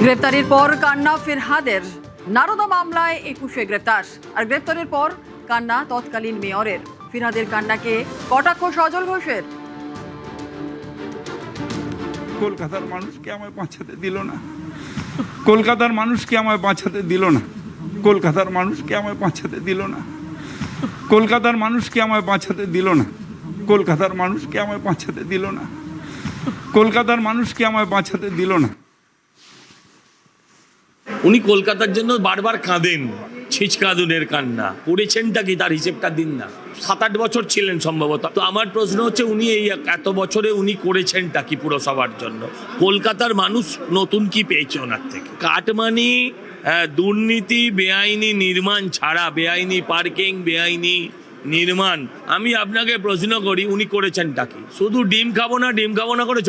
গ্রেপ্তারির পর কান্না ফিরহাদের। নারদা মামলায় 21-এ গ্রেপ্তার। আর গ্রেপ্তারের পর কান্না তৎকালীন মেয়রের। ফিরহাদের কান্নাকে কটাক্ষ সজল ঘোষের। কলকাতার মানুষকে আমায় বাঁচাতে দিল না, কলকাতার মানুষকে আমায় বাঁচাতে দিল না, কলকাতার মানুষকে আমায় বাঁচাতে দিল না, কলকাতার মানুষকে আমায় বাঁচাতে দিল না, কলকাতার মানুষকে আমায় বাঁচাতে দিল না, কলকাতার মানুষকে আমায় বাঁচাতে দিল না। উনি কলকাতার জন্য বারবার কাঁদেন, ছিচকাঁদুনের কান্না। করেছেনটা কি তার হিসেবটা দিন না। 7-8 বছর ছিলেন সম্ভবত। তো আমার প্রশ্ন হচ্ছে, উনি এই এত বছরে উনি করেছেনটা কি পুরসভার জন্য? কলকাতার মানুষ নতুন কি পেয়েছে ওনার থেকে? কাটমানি, দুর্নীতি, বেআইনি নির্মাণ ছাড়া, বেআইনি পার্কিং, বেআইনি নির্মাণ, আমি আপনাকে প্রশ্ন করি উনি করেছেনটা কি? শুধু ডিম খাবো না করে